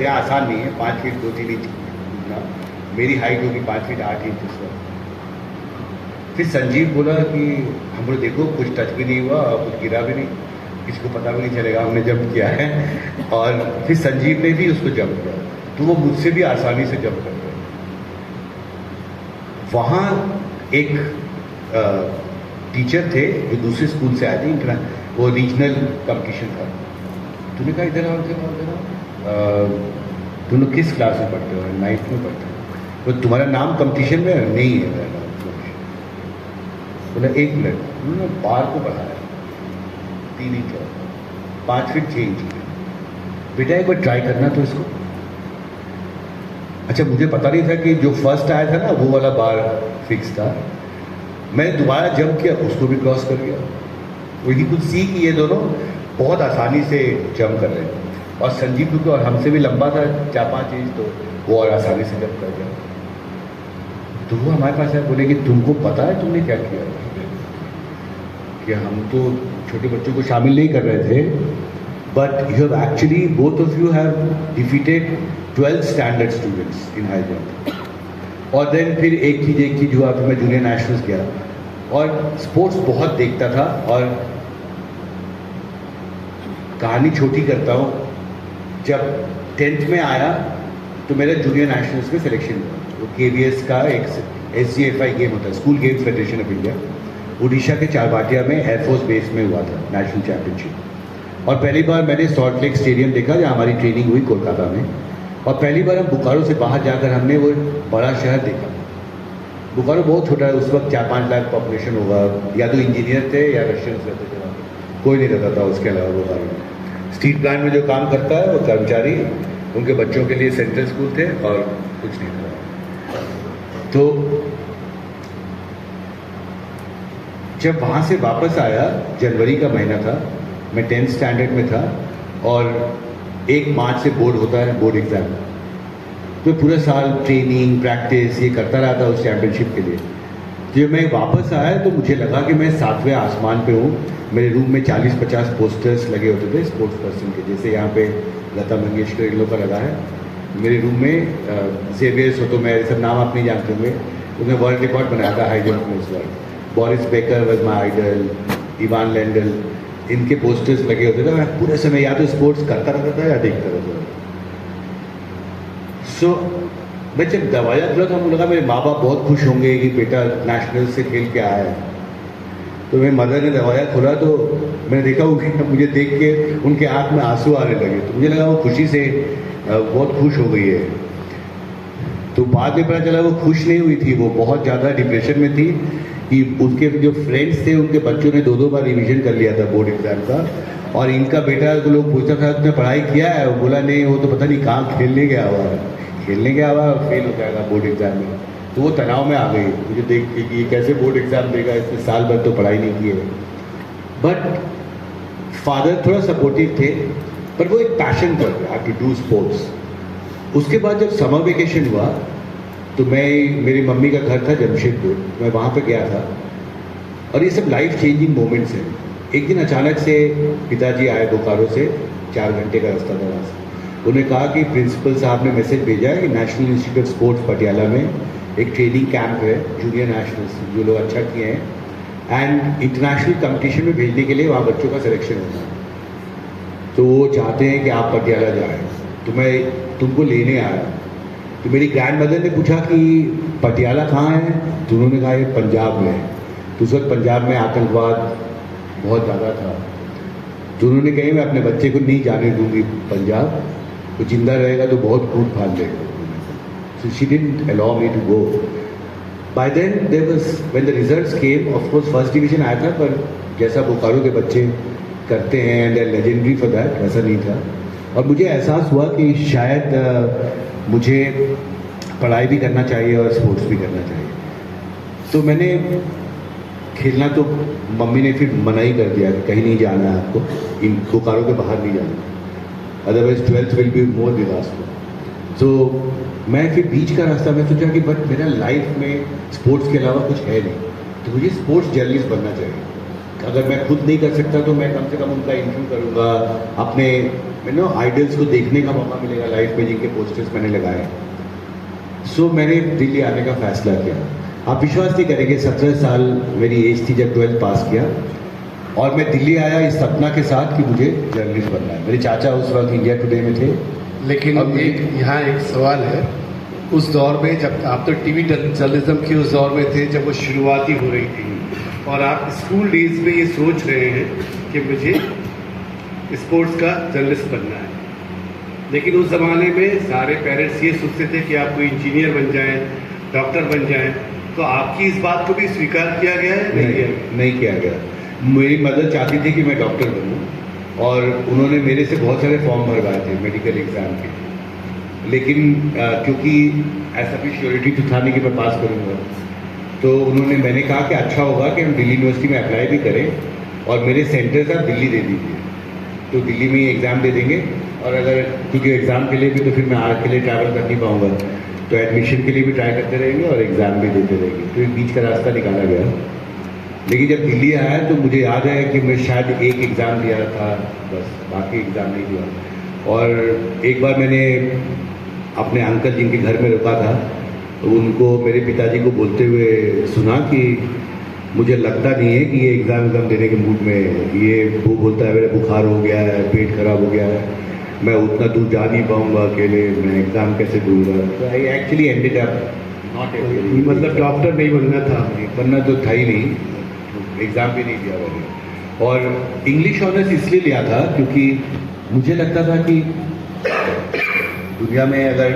थे, आसान नहीं है 5 फीट 2-3 इंच कूदना। मेरी हाइट होगी 5 फीट 8 इंच इस वक्त। फिर संजीव बोला कि हम लोग देखो कुछ टच भी नहीं हुआ और कुछ गिरा भी नहीं, किसी को पता भी नहीं चलेगा हमने जंप किया है। और फिर संजीव ने भी उसको जंप किया, तो वो मुझसे भी आसानी से जंप कर गए। वहाँ एक टीचर थे जो दूसरे स्कूल से आए थे, वो रीजनल कंपटीशन था। तूने कहा इधर आओ इधर आओ इधर आओ, तुम लोग किस क्लास में पढ़ते हो? 9th में पढ़ते हो। तो तुम्हारा नाम कंपटीशन में है? नहीं है मेरा नाम। बोला 1 मिनट, उन्होंने बार को बढ़ाया 3 इंच और 5 फीट 6 इंच। बेटा एक बार ट्राई करना तो इसको। अच्छा मुझे पता नहीं था कि जो फर्स्ट आया था ना वो वाला बार फिक्स था। मैंने दोबारा जंप किया, उसको भी क्रॉस कर गया। वही कुछ सी कि ये दोनों बहुत आसानी से जंप कर रहे थे। और संजीव क्योंकि और हमसे भी लंबा था 4-5 इंच, तो वो और आसानी से जंप कर गया। तो वो हमारे पास आया, बोले कि तुमको पता है तुमने क्या किया? कि हम तो छोटे बच्चों को शामिल नहीं कर रहे थे, but you have actually both of you have defeated 12th standard students in high jump. और देन फिर एक चीज़ हुआ, फिर मैं जूनियर नेशनल्स गया और स्पोर्ट्स बहुत देखता था। और कहानी छोटी करता हूँ, जब 10th में आया तो मेरा जूनियर नेशनल्स में सिलेक्शन हुआ। वो KVS का एक SGFI गेम होता है, school games federation of India, Orissa के चारबाटिया में एयरफोर्स बेस में हुआ था नेशनल चैंपियनशिप। और पहली बार मैंने सॉल्ट लेक स्टेडियम देखा जहाँ हमारी ट्रेनिंग हुई कोलकाता में। और पहली बार हम बोकारो से बाहर जाकर हमने वो बड़ा शहर देखा। बोकारो बहुत छोटा है, उस वक्त 4-5 लाख पॉपुलेशन होगा, या तो इंजीनियर थे या रशियंस रहते थे, कोई नहीं रहता था उसके अलावा बोकारो में। स्टील प्लांट में जो काम करता है वो कर्मचारी, उनके बच्चों के लिए सेंट्रल स्कूल थे और कुछ नहीं था। तो जब वहाँ से वापस आया, जनवरी का महीना था, मैं 10th स्टैंडर्ड में था और 1 मार्च से बोर्ड होता है, बोर्ड एग्ज़ाम। तो पूरा साल ट्रेनिंग प्रैक्टिस ये करता रहा था उस चैम्पियनशिप के लिए। जब मैं वापस आया तो मुझे लगा कि मैं 7वें आसमान पे हूँ। मेरे रूम में 40-50 पोस्टर्स लगे होते थे स्पोर्ट्स पर्सन के, जैसे यहाँ पे लता मंगेशकर इन लोग का लगा है। मेरे रूम में जेवियर्स हो, तो मैं सब नाम आप नहीं जानते होंगे, उन्हें वर्ल्ड रिकॉर्ड बनाया था हाई जंप में इस बार। Boris Becker was my idol, Ivan Lendl, इनके पोस्टर्स लगे होते थे। मैं पूरे समय या तो स्पोर्ट्स करता रहता था या देखता रहता था। सो मैं जब दरवाजा खुला तो मुझे लगा मेरे माँ बाप बहुत खुश होंगे कि बेटा नेशनल से खेल के आया है। तो मेरे मदर ने दरवाजा खोला तो मैंने देखा मुझे देख के उनके आँख में आंसू आने लगे। तो मुझे लगा वो खुशी से बहुत खुश हो गई है। तो बाद में पता चला वो खुश नहीं हुई थी, वो बहुत ज़्यादा डिप्रेशन में थी कि उसके जो फ्रेंड्स थे उनके बच्चों ने 2-2 बार रिवीजन कर लिया था बोर्ड एग्जाम का, और इनका बेटा को लोग पूछता था उसने पढ़ाई किया है? वो बोला नहीं, वो तो पता नहीं कहाँ खेलने गया हुआ है, फेल हो जाएगा बोर्ड एग्जाम में। तो वो तनाव में आ गई मुझे देख के कि कैसे बोर्ड एग्जाम देगा, इसने साल भर तो पढ़ाई नहीं की है। बट फादर थोड़ा सपोर्टिव थे, पर वो एक पैशन था टू डू स्पोर्ट्स। उसके बाद जब समर वेकेशन हुआ तो मेरी मम्मी का घर था जमशेदपुर, मैं वहाँ पे गया था। और ये सब लाइफ चेंजिंग मोमेंट्स हैं। एक दिन अचानक से पिताजी आए बोकारो से, 4 घंटे का रास्ता था वहाँ से। उन्होंने कहा कि प्रिंसिपल साहब ने मैसेज भेजा है कि national institute of sports Patiala में एक ट्रेनिंग कैंप है जूनियर नेशनल्स जो लोग अच्छा किए हैं, एंड इंटरनेशनल कंपटीशन में भेजने के लिए वहाँ बच्चों का सिलेक्शन होना है। तो वो चाहते हैं कि आप पटियाला जाएँ, तो मैं तुमको लेने आया। तो मेरी ग्रैंड मदर ने पूछा कि पटियाला कहाँ है? तो उन्होंने कहा ये पंजाब में है। तो उस वक्त पंजाब में आतंकवाद बहुत ज़्यादा था। तो उन्होंने कहा मैं अपने बच्चे को नहीं जाने दूंगी पंजाब, वो जिंदा रहेगा तो बहुत कूद फाड़ लेगा। So she didn't allow me to go. By then there was, when the results came, of course first division आया था, पर जैसा बोकारो के बच्चे करते हैं एंड लेजेंडरी फॉर दैट, वैसा नहीं था। और मुझे एहसास हुआ कि शायद मुझे पढ़ाई भी करना चाहिए और स्पोर्ट्स भी करना चाहिए। तो मैंने खेलना तो मम्मी ने फिर मना ही कर दिया कि कहीं नहीं जाना है आपको, इन बोकारो के बाहर नहीं जाना, otherwise 12th will be more disaster. तो मैं फिर बीच का रास्ता में सोचा कि बट मेरा लाइफ में स्पोर्ट्स के अलावा कुछ है नहीं, तो मुझे स्पोर्ट्स जर्नलिस्ट बनना चाहिए। अगर मैं खुद नहीं कर सकता तो मैं कम से कम उनका इंटरव्यू करूँगा, अपने मैंने आइडल्स को देखने का मौका मिलेगा लाइफ में, जिनके पोस्टर्स मैंने लगाए। सो मैंने दिल्ली आने का फैसला किया। आप विश्वास नहीं करेंगे, 17 साल मेरी एज थी जब 12th पास किया, और मैं दिल्ली आया इस सपना के साथ कि मुझे जर्नलिस्ट बनना है। मेरे चाचा उस वक्त इंडिया टुडे में थे। लेकिन अब यहाँ एक सवाल है, उस दौर में जब आप तो टीवी जर्नलिज्म के उस दौर में थे जब वो शुरुआती हो रही थी, और आप स्कूल डेज में ये सोच रहे हैं कि मुझे स्पोर्ट्स का जर्नलिस्ट बनना है, लेकिन उस ज़माने में सारे पेरेंट्स ये सोचते थे कि आप कोई इंजीनियर बन जाएं, डॉक्टर बन जाएं, तो आपकी इस बात को भी स्वीकार किया गया है? नहीं किया गया। मेरी मदर चाहती थी कि मैं डॉक्टर बनूं, और उन्होंने मेरे से बहुत सारे फॉर्म भरवाए थे मेडिकल एग्ज़ाम के, लेकिन क्योंकि ऐसा भी श्योरिटी तो था नहीं कि मैं पास करूंगा, तो मैंने कहा कि अच्छा होगा कि हम दिल्ली यूनिवर्सिटी में अप्लाई भी करें, और मेरे सेंटर्स आप दिल्ली दे दीजिए, तो दिल्ली में ही एग्ज़ाम दे देंगे, और अगर क्योंकि एग्ज़ाम के लिए भी तो फिर मैं अकेले ट्रैवल कर नहीं पाऊँगा, तो एडमिशन के लिए भी ट्राई करते रहेंगे और एग्ज़ाम भी देते रहेंगे। तो एक बीच का रास्ता निकाला गया। लेकिन जब दिल्ली आया तो मुझे याद है कि मैं शायद एक एग्ज़ाम दिया था बस, बाकी एग्ज़ाम नहीं दिया। और एक बार मैंने अपने अंकल जिनके घर में रुका था, तो उनको, मेरे पिताजी को बोलते हुए सुना कि मुझे लगता नहीं है कि ये एग्ज़ाम देने के मूड में है। ये वो बोलता है मेरा बुखार हो गया है, पेट खराब हो गया है, मैं उतना दूर जा नहीं पाऊँगा अकेले, मैं एग्ज़ाम कैसे दूंगा। तो I actually ended up not every, मतलब डॉक्टर नहीं बनना था? बनना तो था ही नहीं, एग्ज़ाम भी नहीं दिया मैंने। और इंग्लिश ऑनर्स इसलिए लिया था क्योंकि मुझे लगता था कि दुनिया में अगर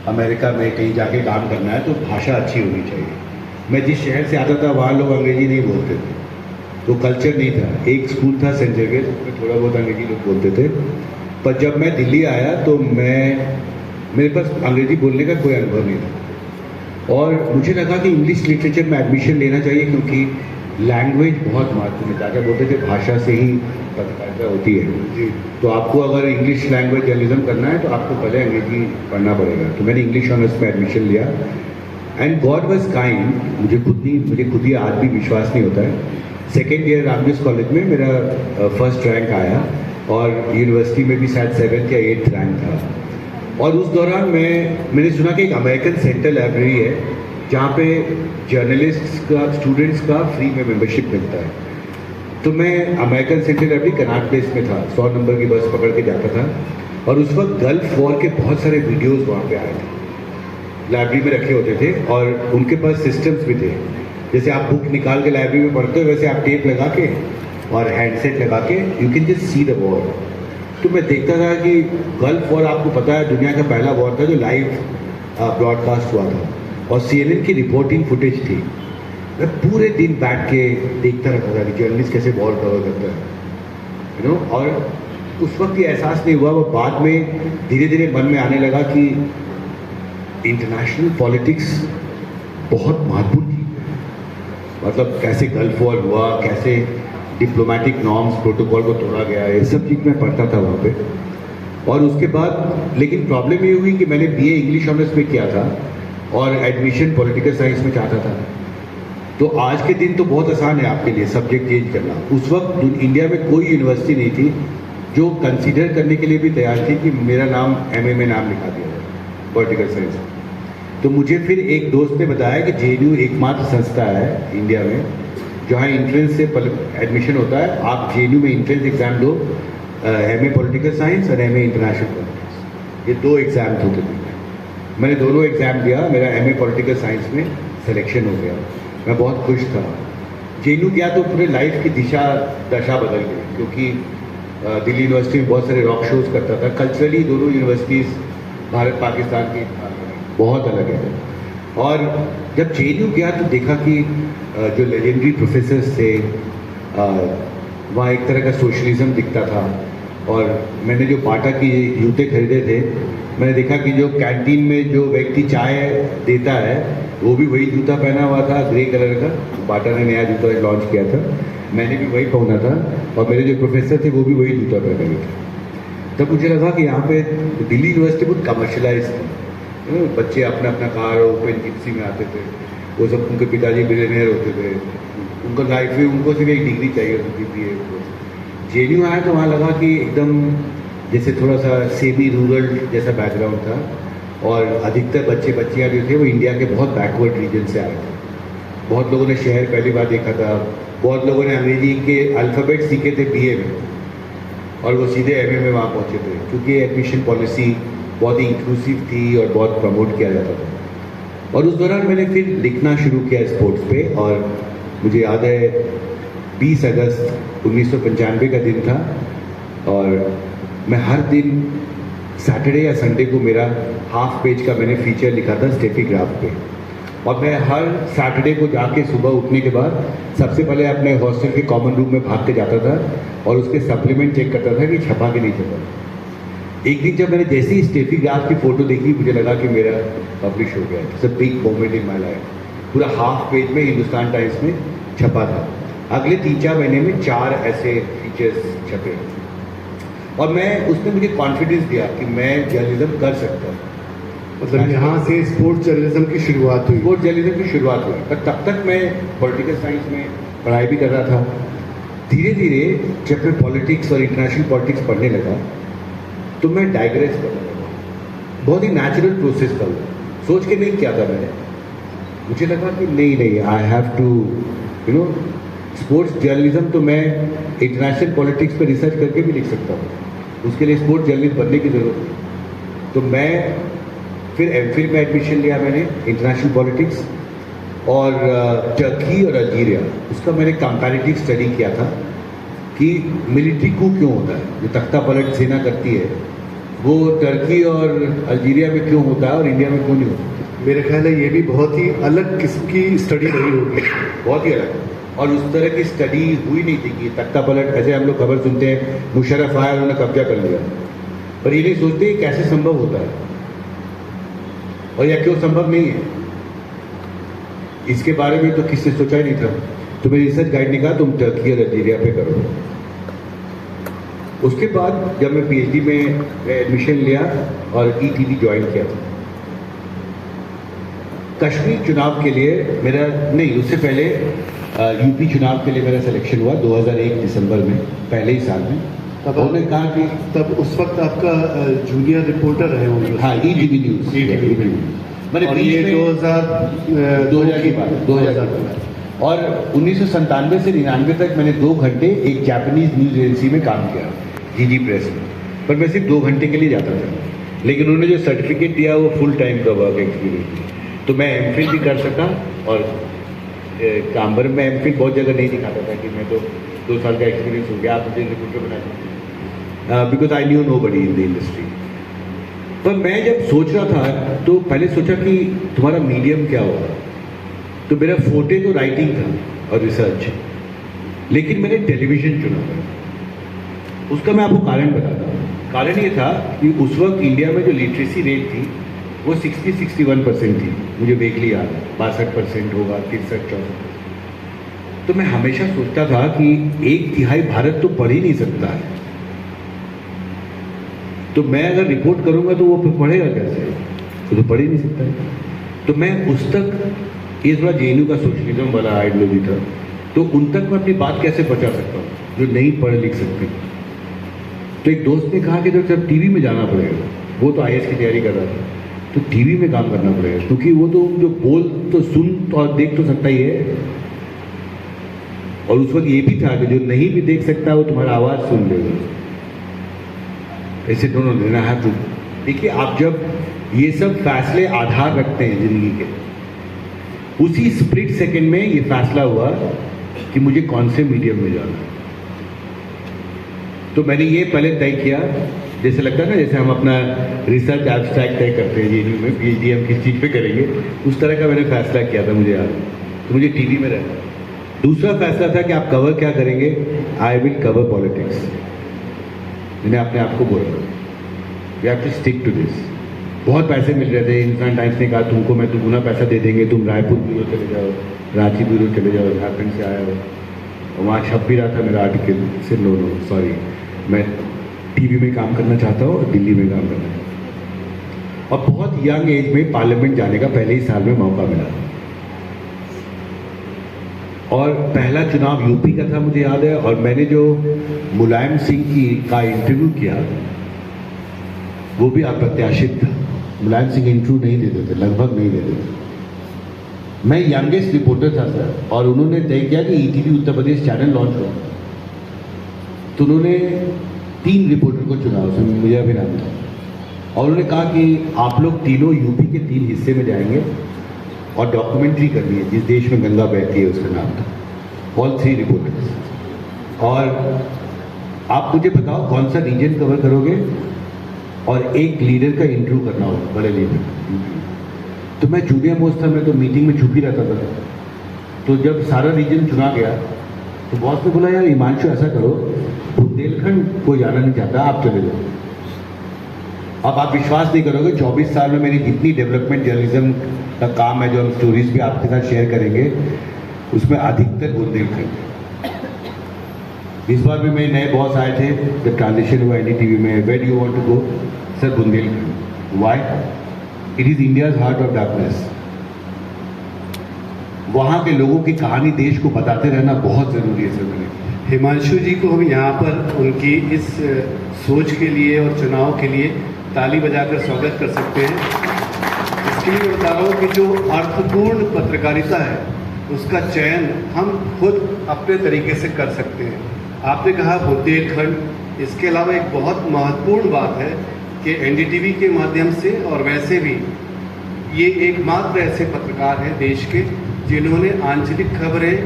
अमेरिका में कहीं जाके काम करना है तो भाषा अच्छी होनी चाहिए। मैं जिस शहर से आता था वहाँ लोग अंग्रेजी नहीं बोलते थे, वो कल्चर नहीं था। एक स्कूल था सेंट जेवियर, उसमें थोड़ा बहुत अंग्रेजी लोग बोलते थे, पर जब मैं दिल्ली आया तो मेरे पास अंग्रेजी बोलने का कोई अनुभव नहीं था, और मुझे लगा कि इंग्लिश लिटरेचर में एडमिशन लेना चाहिए क्योंकि लैंग्वेज बहुत महत्वपूर्ण है। चाचा बोलते थे भाषा से ही पत्रकारिता होती है, तो आपको अगर इंग्लिश लैंग्वेज जर्नलिज्म करना है तो आपको पहले अंग्रेजी पढ़ना पड़ेगा। तो मैंने इंग्लिश ऑनर्स में एडमिशन लिया, एंड गॉड वॉज काइंड। मुझे खुद ही आज भी विश्वास नहीं होता है। सेकेंड ईयर रामकृष्ण कॉलेज में मेरा फर्स्ट रैंक आया, और यूनिवर्सिटी में भी शायद 7th या 8th रैंक था। और उस दौरान मैंने सुना कि एक अमेरिकन सेंट्रल लाइब्रेरी है जहाँ पे जर्नलिस्ट्स का, स्टूडेंट्स का फ्री में मेंबरशिप मिलता है। तो मैं American central library Connaught place में था, 100 नंबर की बस पकड़ के जाता था, और उस वक्त गल्फ वॉर के बहुत सारे वीडियोज़ वहाँ पे आए थे, लाइब्रेरी में रखे होते थे, और उनके पास सिस्टम्स भी थे। जैसे आप बुक निकाल के लाइब्रेरी में पढ़ते हो, वैसे आप टेप लगा के और हैंडसेट लगा के you can just see the war. तो मैं देखता था कि गल्फ वॉर, आपको पता है, दुनिया का पहला वॉर था जो लाइव ब्रॉडकास्ट हुआ था, और CNN की रिपोर्टिंग फुटेज थी। मैं पूरे दिन बैठ के देखता रहता था कि जर्नलिस्ट कैसे वॉर कवर करता है, और उस वक्त ये एहसास नहीं हुआ, वो बाद में धीरे धीरे मन में आने लगा कि इंटरनेशनल पॉलिटिक्स बहुत महत्वपूर्ण चीज़ है। मतलब कैसे गल्फ वॉर हुआ, कैसे डिप्लोमेटिक नॉर्म्स, प्रोटोकॉल को तोड़ा गया, ये सब चीज़ मैं पढ़ता था वहाँ पे। और उसके बाद लेकिन प्रॉब्लम ये हुई कि मैंने BA इंग्लिश ऑनर्स में किया था और एडमिशन पॉलिटिकल साइंस में चाहता था। तो आज के दिन तो बहुत आसान है आपके लिए सब्जेक्ट चेंज करना। उस वक्त इंडिया में कोई यूनिवर्सिटी नहीं थी जो कंसीडर करने के लिए भी तैयार थी कि मेरा नाम MA में नाम लिखा दिया जाए पॉलिटिकल साइंस। तो मुझे फिर एक दोस्त ने बताया कि JNU एकमात्र संस्था है इंडिया में जहाँ एंट्रेंस से एडमिशन होता है। आप JNU में एंट्रेंस एग्ज़ाम दो, MA पॉलिटिकल साइंस और MA इंटरनेशनल पॉलिटिक्स, ये 2 एग्ज़ाम होते थे। मैंने दोनों एग्ज़ाम दिया, मेरा MA पॉलिटिकल साइंस में सिलेक्शन हो गया, मैं बहुत खुश था। JNU गया तो पूरे लाइफ की दशा बदल गई, क्योंकि दिल्ली यूनिवर्सिटी में बहुत सारे रॉक शोज़ करता था। कल्चरली दोनों यूनिवर्सिटीज़ भारत पाकिस्तान की बहुत अलग है। और जब JNU गया तो देखा कि जो लेजेंडरी प्रोफेसर्स थे, वहाँ एक तरह का सोशलिज्म दिखता था। और मैंने जो बाटा की जूते खरीदे थे, मैंने देखा कि जो कैंटीन में जो व्यक्ति चाय देता है वो भी वही जूता पहना हुआ था, ग्रे कलर का। बाटा ने नया जूता लॉन्च किया था, मैंने भी वही पहना था, और मेरे जो प्रोफेसर थे वो भी वही जूता पहने हुए थे। तब मुझे लगा कि यहाँ पे दिल्ली यूनिवर्सिटी बहुत कमर्शलाइज थी। बच्चे अपना अपना कार ओपन जिप्सी में आते थे, वो सब उनके पिताजी बिलियनियर होते थे, उनको लाइफ में उनको सिर्फ एक डिग्री चाहिए होती थी। JNU आया तो वहाँ लगा कि एकदम जैसे थोड़ा सा सेमी रूरल जैसा बैकग्राउंड था, और अधिकतर बच्चे बच्चियाँ जो थे वो इंडिया के बहुत बैकवर्ड रीजन से आए थे। बहुत लोगों ने शहर पहली बार देखा था, बहुत लोगों ने अंग्रेजी के अल्फ़ाबेट सीखे थे बीए में, और वो सीधे एमए में वहाँ पहुँचे थे, क्योंकि एडमिशन पॉलिसी बहुत ही इंक्लूसिव थी और बहुत प्रमोट किया जाता था। और उस दौरान मैंने फिर लिखना शुरू किया स्पोर्ट्स पे, और मुझे याद है 20 अगस्त 1995 का दिन था, और मैं हर दिन सैटरडे या संडे को मेरा हाफ पेज का मैंने फीचर लिखा था स्टेफी ग्राफ पे, और मैं हर सैटरडे को जाके सुबह उठने के बाद सबसे पहले अपने हॉस्टल के कॉमन रूम में भाग के जाता था और उसके सप्लीमेंट चेक करता था कि छपा के नहीं छपा। एक दिन जब मैंने जैसे ही स्टेफी ग्राफ की फोटो देखी, मुझे लगा कि मेरा पब्लिश हो गया। It's a big moment in my life. पूरा हाफ पेज में हिंदुस्तान टाइम्स में छपा था। अगले 3-4 महीने में 4 ऐसे फीचर्स छपे, और मैं उसने मुझे कॉन्फिडेंस दिया कि मैं जर्नलिज्म कर सकता हूँ। मतलब यहाँ से स्पोर्ट्स जर्नलिज्म की शुरुआत हुई। स्पोर्ट्स जर्नलिज्म की शुरुआत हुई, पर तब तक मैं पॉलिटिकल साइंस में पढ़ाई भी कर रहा था। धीरे धीरे जब मैं पॉलिटिक्स और इंटरनेशनल पॉलिटिक्स पढ़ने लगा तो मैं डाइग्रेस करने लगा। बहुत ही नेचुरल प्रोसेस था वो, सोच के नहीं किया था मैंने। मुझे लगा कि नहीं, I have to sports journalism तो मैं इंटरनेशनल पॉलिटिक्स पे रिसर्च करके भी लिख सकता हूँ, उसके लिए स्पोर्ट्स जर्नलिस्ट बनने की ज़रूरत नहीं। तो मैं फिर एमफिल में एडमिशन लिया मैंने इंटरनेशनल पॉलिटिक्स, और टर्की और अल्जीरिया, उसका मैंने कंपैरेटिव स्टडी किया था कि मिलिट्री कू क्यों होता है, जो तख्ता पलट सेना करती है वो टर्की और अल्जीरिया में क्यों होता है और इंडिया में क्यों नहीं होता। मेरे ख्याल है ये भी बहुत ही अलग किस्म की स्टडी रही होगी, बहुत ही अलग। और उस तरह की स्टडी हुई नहीं थी कि तख्ता पलट, ऐसे हम लोग खबर सुनते हैं मुशर्रफ आया उन्होंने कब्जा कर लिया, पर ये नहीं सोचते कैसे संभव होता है और या क्यों संभव नहीं है। इसके बारे में तो किसी ने सोचा ही नहीं था। तो मेरी रिसर्च गाइड ने कहा तुम टर्की और अल्जीरिया पे करो। उसके बाद जब मैं पीएचडी में एडमिशन लिया और ईटीवी ज्वाइन किया था, कश्मीर चुनाव के लिए मेरा नहीं, उससे पहले यूपी चुनाव के लिए मेरा सिलेक्शन हुआ 2001 दिसंबर में, पहले ही साल में। तब उन्होंने कहा कि तब उस वक्त आपका जूनियर रिपोर्टर रहे होंगे। हाँ, ईटीवी न्यूज। मैंने और ये 2000 की बात, 2000 की बात। और 1997 से 99 तक मैंने 2 घंटे एक जापानीज न्यूज एजेंसी में काम किया, जीजी प्रेस में, पर मैं सिर्फ 2 घंटे के लिए जाता था। लेकिन उन्होंने जो सर्टिफिकेट दिया वो फुल टाइम का वर्क एक्सपीरियंस, तो मैं एमफिल भी कर सका। और काम्बर में एमफिल बहुत जगह नहीं दिखाता था कि मैं तो 2 साल का एक्सपीरियंस हो गया, आप मुझे रिपोर्टर बना सकते, because I knew nobody in the industry. पर मैं जब सोच रहा था तो पहले सोचा कि तुम्हारा मीडियम क्या होगा, तो मेरा फोटे तो राइटिंग था और रिसर्च, लेकिन मैंने टेलीविजन चुना। उसका मैं आपको कारण बताता हूँ। कारण ये था कि उस वक्त इंडिया में जो लिटरेसी रेट थी वो 60-61% थी, मुझे वेगली याद है, 62% होगा, 63-64%। तो मैं हमेशा सोचता था कि 1/3 भारत तो पढ़ ही नहीं सकता है, तो मैं अगर रिपोर्ट करूंगा तो वो फिर पढ़ेगा कैसे, तो पढ़ ही नहीं सकता है। तो मैं उस तक, ये थोड़ा जेएनयू का सोशलिज्म वाला आइडियोलॉजी था, तो उन तक मैं अपनी बात कैसे पहुंचा सकता हूँ जो नहीं पढ़ लिख सकते। तो एक दोस्त ने कहा कि तो जब टीवी में जाना पड़ेगा, वो तो आईएएस की तैयारी कर रहा था, तो टीवी में काम करना पड़ेगा, क्योंकि वो तो जो बोल तो सुन और देख तो सकता ही है, और उस वक्त ये भी था कि जो नहीं भी देख सकता वो तुम्हारा आवाज़ सुन लेगा। ऐसे दोनों लेना है। तो देखिए, आप जब ये सब फैसले आधार रखते हैं जिंदगी के, उसी स्प्लिट सेकंड में ये फैसला हुआ कि मुझे कौन से मीडियम में जाना है। तो मैंने ये पहले तय किया, जैसे लगता है ना जैसे हम अपना रिसर्च एब्स्ट्रैक्ट तय करते हैं जेएनयू में, पीएचडी हम किस चीज़ पे करेंगे, उस तरह का मैंने फैसला किया था, मुझे याद है। तो मुझे टीवी में रहना। दूसरा फैसला था कि आप कवर क्या करेंगे। I will cover politics. मैंने अपने आप को बोला we have to stick to this. बहुत पैसे मिल रहे थे, हिंदुस्तान टाइम्स ने कहा तुमको मैं दुगुना पैसा दे देंगे, तुम रायपुर ब्यूरो चले जाओ, रांची ब्यूरो चले जाओ, झारखंड से आया हो, और वहाँ छप भी रहा था मेरा आर्टिकल से, नो सॉरी, मैं टीवी में काम करना चाहता हूँ और दिल्ली में काम करना चाहता हूँ। और बहुत यंग एज में पार्लियामेंट जाने का पहले ही साल में मौका मिला, और पहला चुनाव यूपी का था मुझे याद है। और मैंने जो मुलायम सिंह का इंटरव्यू किया वो भी अप्रत्याशित था। मुलायम सिंह इंटरव्यू नहीं देते थे, लगभग नहीं देते थे। मैं यंगेस्ट रिपोर्टर था सर, और उन्होंने तय किया कि ETV Uttar Pradesh channel launch होगा, तो उन्होंने 3 रिपोर्टर को चुना, उसमें मुझे भी नाम था, और उन्होंने कहा कि आप लोग तीनों यूपी के 3 हिस्से में जाएंगे और डॉक्यूमेंट्री करनी है, जिस देश में गंगा बहती है उसका नाम था। ऑल 3 रिपोर्टर्स, और आप मुझे बताओ कौन सा रीजन कवर करोगे, और एक लीडर का इंटरव्यू करना होगा, बड़े लीडर। तो मैं जूनियर मोस्ट था, मैं तो मीटिंग में छुप ही रहता था। तो जब सारा रीजन चुना गया तो बॉस ने बोला, यार हिमांशु ऐसा करो, बुंदेलखंड कोई जाना नहीं चाहता, आप चले जाओ। अब आप विश्वास नहीं करोगे, 24 साल में मेरी जितनी डेवलपमेंट जर्नलिज्म का काम है, जो हम स्टोरीज भी आपके साथ शेयर करेंगे, उसमें अधिकतर बुंदेलखंड। इस बार भी मेरे नए बॉस आए थे जब ट्रांजिशन हुआ एनडीटीवी में, where do you want to go? Sir Bundelkhand. Why? It is India's heart of darkness. वहां के लोगों की कहानी देश को बताते रहना बहुत जरूरी है सर। मेरे हिमांशु जी को हम यहाँ पर उनकी इस सोच के लिए और चुनाव के लिए ताली बजाकर स्वागत कर सकते हैं। इसके लिए बता रहा हूँ कि जो अर्थपूर्ण पत्रकारिता है उसका चयन हम खुद अपने तरीके से कर सकते हैं। आपने कहा बुंदेलखंड, इसके अलावा एक बहुत महत्वपूर्ण बात है कि एनडीटीवी के माध्यम से और वैसे भी ये एकमात्र ऐसे पत्रकार हैं देश के जिन्होंने आंचलिक खबरें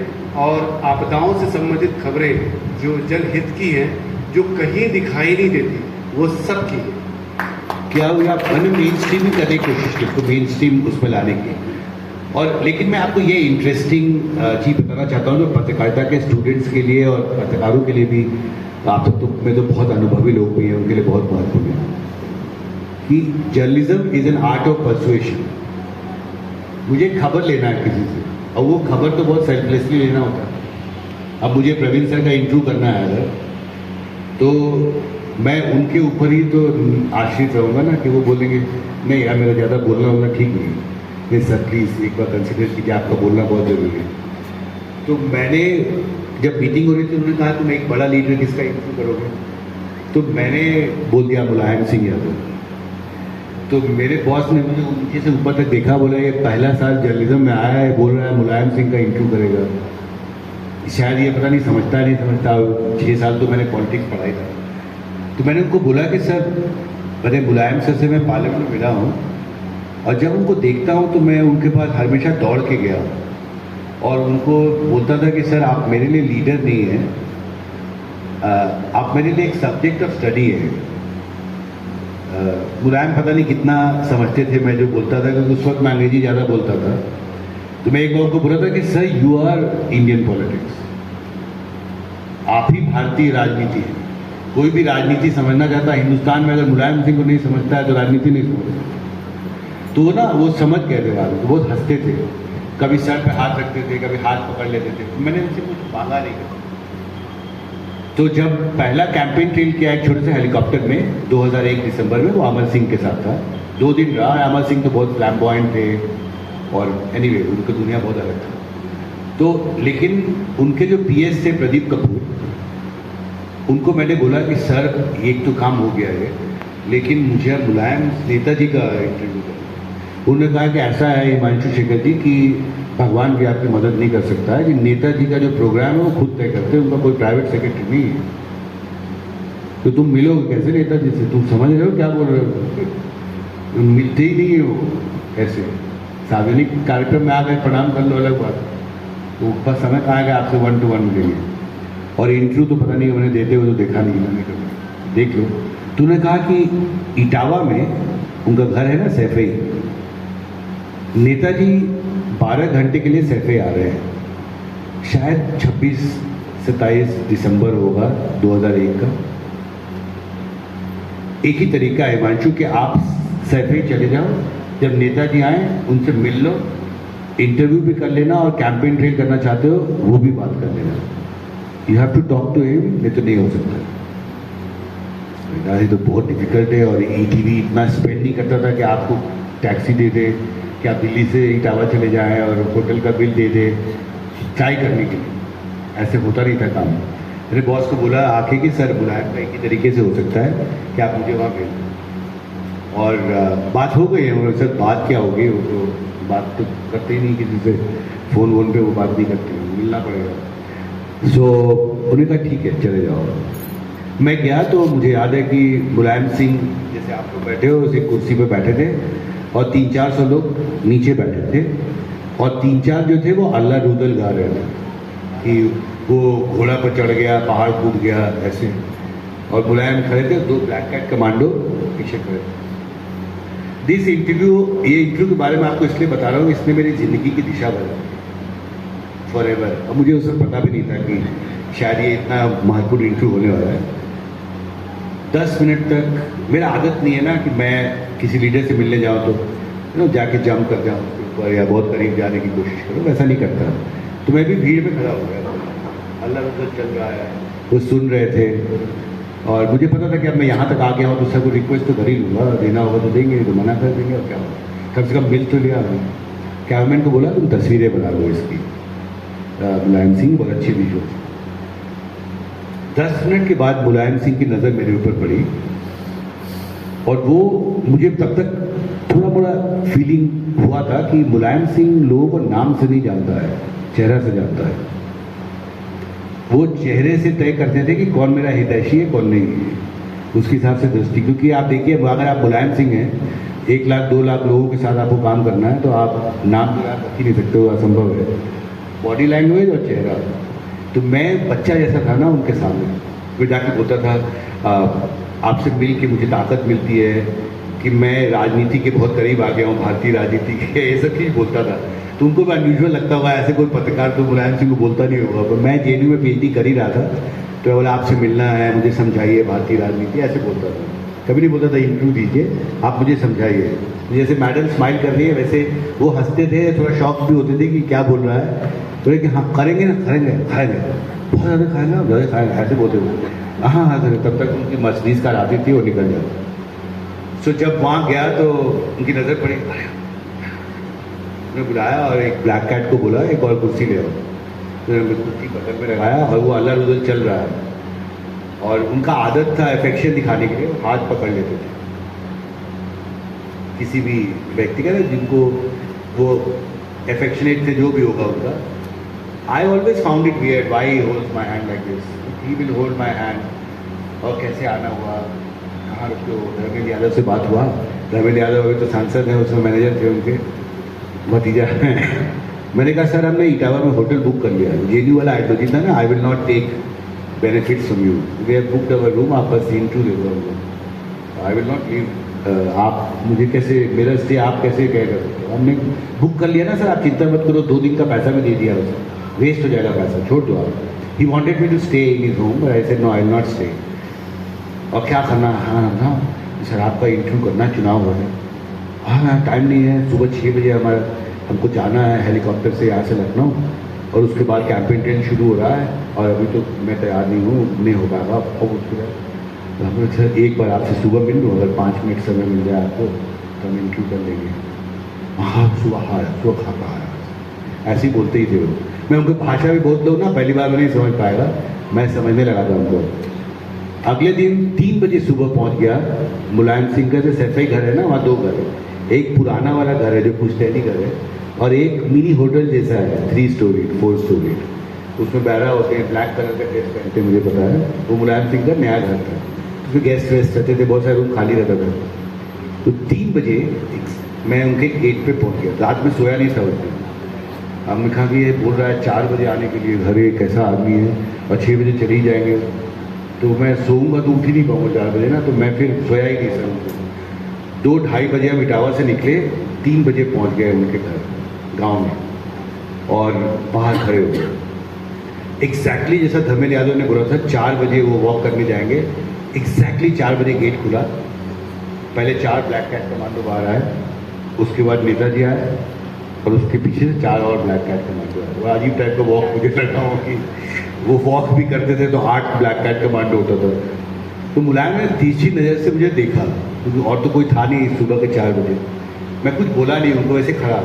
और आपदाओं से संबंधित खबरें जो जनहित की हैं, जो कहीं दिखाई नहीं देती, वो सब की है। क्या हुआ, मैंने मेन स्ट्रीम करने की कोशिश की, तो मेन स्ट्रीम उसमें लाने की। और लेकिन मैं आपको ये इंटरेस्टिंग चीज़ बताना चाहता हूँ जो पत्रकारिता के स्टूडेंट्स के लिए और पत्रकारों के लिए भी, आप सब तो में तो बहुत अनुभवी लोग भी हैं, उनके लिए बहुत महत्वपूर्ण है कि journalism is an art of persuasion. मुझे खबर लेना है किसी से, और वो खबर तो बहुत सेल्फलेसली लेना होता है। अब मुझे प्रवीण सर का इंटरव्यू करना है अगर, तो मैं उनके ऊपर ही तो आश्रित रहूँगा ना कि वो बोलेंगे नहीं यार मेरा ज़्यादा बोलना होना ठीक नहीं सर, प्लीज़ एक बार कंसिडर कीजिए, आपका बोलना बहुत ज़रूरी है। तो मैंने जब मीटिंग हो रही थी उन्होंने कहा तुम एक बड़ा लीडर किसका इंटरव्यू करोगे, तो मैंने बोल दिया मुलायम सिंह यादव। तो मेरे बॉस ने मुझे नीचे से ऊपर तक देखा, बोला ये पहला साल जर्नलिज्म में आया है, बोल रहा है मुलायम सिंह का इंटरव्यू करेगा। शायद ये पता नहीं समझता नहीं समझता, 6 साल तो मैंने पॉलिटिक्स पढ़ाई था। तो मैंने उनको बोला कि सर मैंने मुलायम सर से मैं पार्लियामेंट में मिला हूँ, और जब उनको देखता हूँ तो मैं उनके पास हमेशा दौड़ के गया और उनको बोलता था कि सर आप मेरे लिए लीडर नहीं हैं, आप मेरे लिए एक सब्जेक्ट ऑफ स्टडी है। मुलायम पता नहीं कितना समझते थे मैं जो बोलता था, क्योंकि उस वक्त मैं अंग्रेजी ज़्यादा बोलता था। तो मैं एक बार उनको बोला था कि sir you are Indian politics, आप ही भारतीय राजनीति है। कोई भी राजनीति समझना चाहता है हिंदुस्तान में, अगर मुलायम सिंह को नहीं समझता है तो राजनीति नहीं समझता। तो ना वो समझ गए थे, बाद में बहुत हंसते थे, कभी सर पे हाथ रखते थे, कभी हाथ पकड़ लेते थे। मैंने उनसे कुछ मांगा नहीं था। तो जब पहला कैंपेन ट्रेल किया एक छोटे से हेलीकॉप्टर में 2001 दिसंबर में, वो अमर सिंह के साथ था। 2 दिन रहा। अमर सिंह तो बहुत फ्लैम्बॉयंट थे और एनीवे उनकी दुनिया बहुत अलग था। तो लेकिन उनके जो पीएस थे प्रदीप कपूर, उनको मैंने बोला कि सर एक तो काम हो गया है, लेकिन मुझे मुलायम नेताजी का इंटरव्यू करना। उन्होंने कहा कि ऐसा है हिमांशु शेखर जी कि भगवान भी आपकी मदद नहीं कर सकता है, कि नेताजी का जो प्रोग्राम है वो खुद तय करते हैं, उनका कोई प्राइवेट सेक्रेटरी नहीं है। तो तुम मिलोगे कैसे नेताजी से? तुम समझ रहे हो क्या बोल रहे हो? मिलते ही नहीं हो ऐसे। सार्वजनिक कार्यक्रम में आ गए प्रणाम कर लो अलग बात, तो बस समय कहाँ है कि आपसे 1 to 1 मिलेंगे। और इंटरव्यू तो पता नहीं उन्हें देते हुए तो देखा नहीं मैंने कभी, देख लो। तो उन्होंने कहा कि इटावा में उनका घर है ना सैफई, नेताजी 12 घंटे के लिए सैफई आ रहे हैं, शायद 26-27 दिसंबर होगा 2001 का। एक ही तरीका है हिमांशु कि आप सैफई चले जाओ, जब नेताजी आए उनसे मिल लो, इंटरव्यू भी कर लेना, और कैंपेन ट्रेल करना चाहते हो वो भी बात कर लेना। You have to talk to him, नहीं तो नहीं हो सकता। ये तो बहुत डिफिकल्ट है, और ईटीवी इतना स्पेंड नहीं करता था कि आपको टैक्सी दे दे, कि आप दिल्ली से इटावा चले जाएं और होटल का बिल दे दे चाय करने के लिए। ऐसे होता नहीं था काम। मेरे बॉस को बोला आके कि सर मुलायम का एक ही तरीके से हो सकता है कि आप मुझे वहाँ भेज दें। और बात हो गई है उनके साथ। बात क्या होगी, वो तो बात तो करते ही नहीं किसी से, फ़ोन वोन पे वो बात नहीं करते, मिलना पड़ेगा। सो उन्होंने कहा ठीक है चले जाओ। मैं गया तो मुझे याद है कि मुलायम सिंह जैसे आप लोग बैठे हो उसी कुर्सी पे बैठे थे और 300-400 लोग नीचे बैठे थे और 3-4 जो थे वो अल्लाह रुदल गा रहे थे कि वो घोड़ा पर चढ़ गया, पहाड़ कूद गया ऐसे, और मुलायम खड़े थे, 2 ब्लैक कैट कमांडो पीछे खड़े थे। दिस इंटरव्यू, ये इंटरव्यू के बारे में आपको इसलिए बता रहा हूँ, इसने मेरी ज़िंदगी की दिशा बदली फॉर एवर। अब मुझे उस वक्त पता भी नहीं था कि शायद ये इतना महत्वपूर्ण इंटरव्यू होने वाला है। 10 मिनट तक मेरा आदत नहीं है ना कि मैं किसी लीडर से मिलने जाऊँ तो जाके जंप कर जाऊँ या बहुत करीब जाने की कोशिश करूँ, वैसा नहीं करता। तो मैं भी भीड़ में खड़ा हो गया, अल्लाह रुदल चल रहा है, वो सुन रहे थे और मुझे पता था कि अब मैं यहाँ तक आ गया हूँ तो सबको रिक्वेस्ट तो कर ही लूँगा, देना होगा तो देंगे, तो मना कर देंगे और क्या होगा, कम से कम मिल तो लिया। कैमरामैन को बोला तुम तस्वीरें बना लो इसकी, मुलायम सिंह बहुत अच्छी वीडियो। 10 मिनट के बाद मुलायम सिंह की नज़र मेरे ऊपर पड़ी और वो मुझे तब तक थोड़ा बड़ा फीलिंग हुआ था कि मुलायम सिंह लोगों को नाम से नहीं जानता है, चेहरा से जानता है। वो चेहरे से तय करते थे कि कौन मेरा हितैषी है कौन नहीं है, उसके हिसाब से दृष्टि। क्योंकि आप देखिए अगर आप मुलायम सिंह हैं, 1 लाख 2 लाख लोगों के साथ आपको काम करना है तो आप नाम तो याद रख ही नहीं सकते हो, असंभव है। बॉडी लैंग्वेज और चेहरा, तो मैं बच्चा जैसा था ना उनके सामने। मैं जाके बोलता था आपसे मिल के मुझे ताकत मिलती है कि मैं राजनीति के बहुत करीब आ गया हूँ, भारतीय राजनीति के, ये सब चीज़ बोलता था। तो उनको भी अनयूजुअल लगता होगा, ऐसे कोई पत्रकार तो मुलायम सिंह को बोलता नहीं होगा। पर मैं जेएनयू में पीएचडी कर ही रहा था तो बोला आपसे मिलना है, मुझे समझाइए भारतीय राजनीति, ऐसे बोलता था। कभी नहीं बोलता था इंटरव्यू दीजिए, आप मुझे समझाइए। जैसे मैडम स्माइल कर रही है वैसे वो हंसते थे, थोड़ा शॉक भी होते थे कि क्या बोल रहा है। बोले कि हाँ करेंगे ना, करेंगे, खाएंगे, बहुत ज़्यादा खाएंगे, ज़्यादा खाएंगे, ऐसे बोलते हुए हाँ हाँ करें। तब तक उनकी मर्सिडीज कार आती थी, वो निकल जाती। सो जब वहाँ गया तो उनकी नज़र पड़ी, उन्हें बुलाया और एक ब्लैक कैट को बोला एक और कुर्सी ले आओ। तो उन्होंने कुर्सी बगल में लगाया और वो अल्लाह रुदल चल रहा है। और उनका आदत था अफेक्शन दिखाने के लिए वो हाथ पकड़ लेते थे किसी भी व्यक्ति का, जिनको वो अफेक्शनेट थे जो भी होगा उनका। I always found it weird why he holds my hand like this, he will hold my hand. और कैसे आना हुआ, कहाँ रुके हो, धर्मेंद्र यादव से बात हुआ। धर्मेंद्र यादव अभी तो सांसद हैं, उसमें मैनेजर थे उनके भतीजा। मैंने कहा सर हमने इटावा में होटल बुक कर लिया, जेएनयू वाला आइडियोलॉजी था ना, I will not take benefits from you, we have booked our room, आप बस सीन 2 ले लो, आई विल नॉट लीव। आप मुझे कैसे, मेरा स्टे आप कैसे कह सकते हो, हमने बुक कर लिया ना सर, आप चिंता मत करो, 2 दिन का पैसा भी दे दिया उसे, वेस्ट हो जाएगा पैसा, छोड़ दो आप। He wanted me to stay in his home, I said no I will not stay. और क्या करना, हाँ सर आपका इंटरव्यू करना, चुनाव हो रहा है, हाँ टाइम नहीं है, सुबह 6 बजे हमको जाना है हेलीकॉप्टर से यहाँ से लखनऊ, और उसके बाद कैंपेन ट्रेन शुरू हो रहा है और अभी तो मैं तैयार नहीं हूँ, नहीं हो पाएगा। अब उसके बाद तो हम लोग सर एक बार आपसे सुबह मिल लूँ, अगर 5 मिनट समय मिल जाए आपको तो हम इंटरव्यू कर लेंगे। हाँ सुबह खा पाया, ऐसे ही बोलते ही थे वो। मैं उनकी भाषा भी बहुत लोग ना पहली बार में नहीं समझ पाएगा, मैं समझने लगा था उनको। अगले दिन 3 बजे सुबह पहुंच गया मुलायम सिंह का जो सैफई घर है ना, वहाँ 2 घर है, एक पुराना वाला घर है जो पुश्तैनी घर है और एक मिनी होटल जैसा है 3 स्टोरी 4 स्टोरी, उसमें बैरा होते हैं, ब्लैक कलर का ड्रेस पहनते हैं, मुझे पता है। वो मुलायम सिंह का नया घर था, उसमें गेस्ट वेस्ट रहते थे, बहुत सारे रूम खाली रहता था। तो 3 बजे मैं उनके गेट पे पहुंच गया, रात में सोया नहीं था उस दिन। हमने कहा कि ये बोल रहा है 4 बजे आने के लिए, घर एक कैसा आदमी है, और 6 बजे चले ही जाएंगे, तो मैं सोऊंगा तो उठ ही नहीं पाऊंगा 4 बजे ना, तो मैं फिर सोया ही नहीं सर। 2-2:30 बजे हम इटावा से निकले, 3 बजे पहुंच गए उनके घर गांव में और बाहर खड़े हो गए। एग्जैक्टली जैसा धर्मेंद्र यादव ने बोला था 4 बजे वो वॉक करने जाएंगे, एग्जैक्टली 4 बजे गेट खुला, पहले 4 ब्लैक कैट कमांडो बाहर आए, उसके बाद नेताजी आए और उसके पीछे से 4 और ब्लैक कैट कमांडो आए। वो अजीब टाइप का वॉक, मुझे लगता हूँ कि वो वॉक भी करते थे तो 8 ब्लैक कैट कमांडो होता था। तो मुलायम ने तीसरी नज़र से मुझे देखा, क्योंकि और तो कोई था नहीं सुबह के 4 बजे। मैं कुछ बोला नहीं, उनको वैसे खड़ा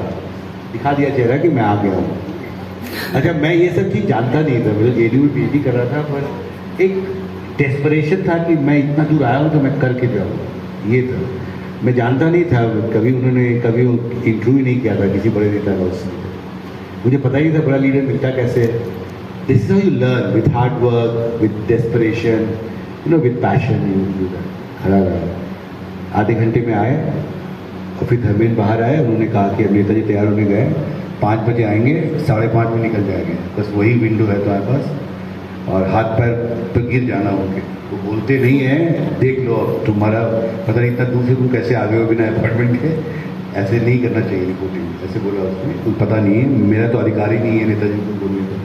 दिखा दिया चेहरा कि मैं आ गया हूँ। अच्छा मैं ये सब चीज़ जानता नहीं था, मुझे जेएनयू में पीएचडी कर रहा था, पर एक डेस्परेशन था कि मैं इतना दूर आया हूँ तो मैं करके जाऊँ, ये था। मैं जानता नहीं था, कभी इंटरव्यू ही नहीं किया था किसी बड़े नेता का उससे। मुझे पता ही था बड़ा लीडर मिलता कैसे है। This is how you learn, with hard work, with desperation, with passion. You खड़ा रहा। आधे घंटे में आए और फिर धर्मेंद्र बाहर आए। उन्होंने कहा कि अब नेताजी तैयार होने गए, 5 बजे आएंगे, 5:30 में निकल जाएंगे, बस वही विंडो है तुम्हारे पास, और हाथ पैर तो गिर जाना होंगे। वो बोलते नहीं है, देख लो अब तुम्हारा पता नहीं इतना दूर से तुम कैसे आ गए हो बिना अपॉइंटमेंट के, ऐसे नहीं करना चाहिए रिपोर्टिंग, ऐसे बोला उसने। कुछ पता नहीं है, मेरा तो अधिकार ही नहीं है नेताजी को बोलने का,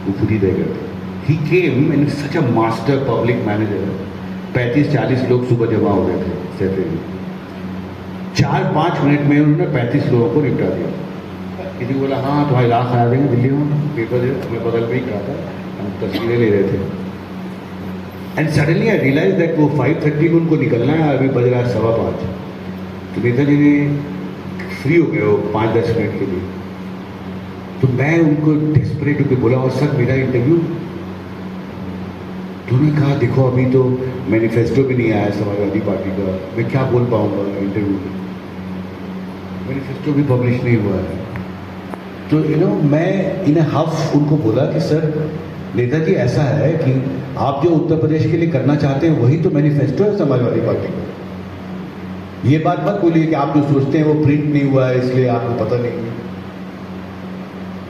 वो खुद ही तय करते। He came and such a master public manager. 35-40 लोग सुबह जमा हो गए थे सैफे में। 4-5 मिनट में उन्होंने 35 लोगों को निपटा दिया। किसी को बोला हाँ तुम्हारी लाश आ देंगे दिल्ली में, पेपर जो हमें बदल भी करा था, हम तस्वीरें ले रहे थे। And suddenly I realise that वो 5:30 को उनको निकलना है, अभी बज रहा है 5:15। तो नेताजी ने फ्री हो गए वो 5-10 मिनट के लिए। तो मैं उनको डेस्परेट होकर बोला, और सर मेरा इंटरव्यू? तो उन्होंने कहा देखो अभी तो मैनिफेस्टो भी नहीं आया समाजवादी पार्टी का, मैं क्या बोल पाऊंगा इंटरव्यू में, मैनिफेस्टो भी पब्लिश नहीं हुआ है। तो मैं इन हफ उनको बोला कि सर नेताजी ऐसा है कि आप जो उत्तर प्रदेश के लिए करना चाहते हैं वही तो मैनिफेस्टो है समाजवादी पार्टी का। ये बात मत बोलिए कि आप जो सोचते हैं वो प्रिंट नहीं हुआ है इसलिए आपको पता नहीं है।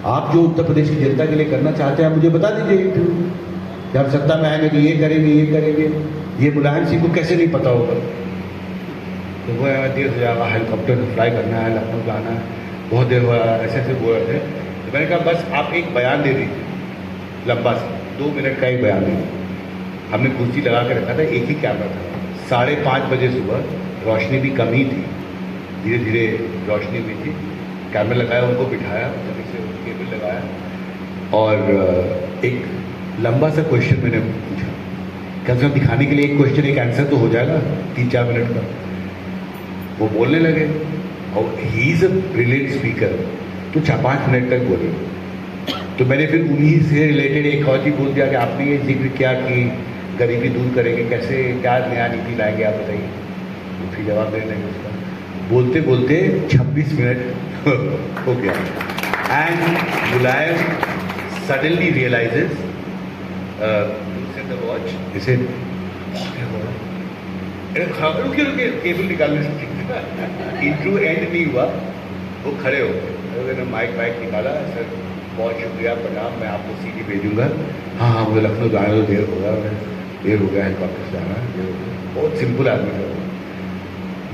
आप जो उत्तर प्रदेश की जनता के लिए करना चाहते हैं मुझे बता दीजिए इंटरव्यू, जब सत्ता में आएंगे तो ये करेंगे, ये मुलायम सिंह को कैसे नहीं पता होगा। तो वो देर हो जाएगा, हेलीकॉप्टर फ्लाई करना है, लखनऊ जाना है, बहुत देर हुआ, ऐसे बोल रहे थे। तो मैंने कहा बस आप एक बयान दे दीजिए, लंबा सा 2 मिनट का एक बयान दे दीजिए। हमने कुर्सी लगा के रखा था, एक ही कैमरा था। 5:30 बजे सुबह, रोशनी भी कम ही थी, धीरे धीरे रोशनी हुई थी। कैमरा लगाया, उनको बिठाया, केबल लगाया, और एक लंबा सा क्वेश्चन मैंने पूछा। कम से कम दिखाने के लिए एक क्वेश्चन एक आंसर तो हो जाएगा 3-4 मिनट का। वो बोलने लगे, और he is a brilliant speaker, तो 4-5 मिनट तक बोले। तो मैंने फिर उन्हीं से रिलेटेड एक और चीज़ बोल दिया कि आपने ये जिक्र किया कि गरीबी दूर करेंगे, कैसे क्या नया नीति लाएंगे आप बताइए। तो फिर जवाब देने लगे उसका, बोलते बोलते 26 मिनट हो गया। And Mulayam suddenly realises the watch, इसे रुके केबल निकालने से इंटरव्यू एंड नहीं हुआ, वो खड़े हो गए, माइक निकाला, सर बहुत शुक्रिया प्रणाम, मैं आपको सीधी भेजूंगा। हाँ मुझे लखनऊ जाना तो देर हो गया हेलीकॉप्टर से जाना है। बहुत सिंपल आदमी था।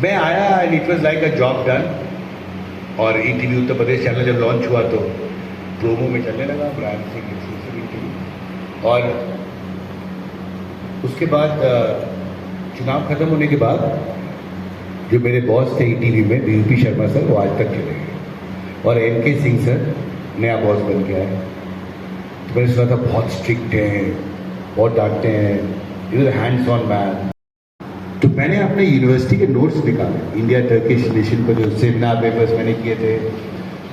मैं आया and it was like a job done. और ETV उत्तर प्रदेश चैनल जब लॉन्च हुआ तो प्रोमो में चलने लगा मुलायम सिंह इंटरव्यू। और उसके बाद चुनाव खत्म होने के बाद जो मेरे बॉस थे ETV में, BUP शर्मा सर, वो आज तक चले गए, और NK सिंह सर नया बॉस बन गया है। तो मैंने सुना था बहुत स्ट्रिक्ट हैं, बहुत डांटते हैं, इज हैंड्स ऑन मैन। तो मैंने अपने यूनिवर्सिटी के नोट्स निकाले, इंडिया टर्किश रिलेशन पर जो सेमिनार पेपर्स मैंने किए थे,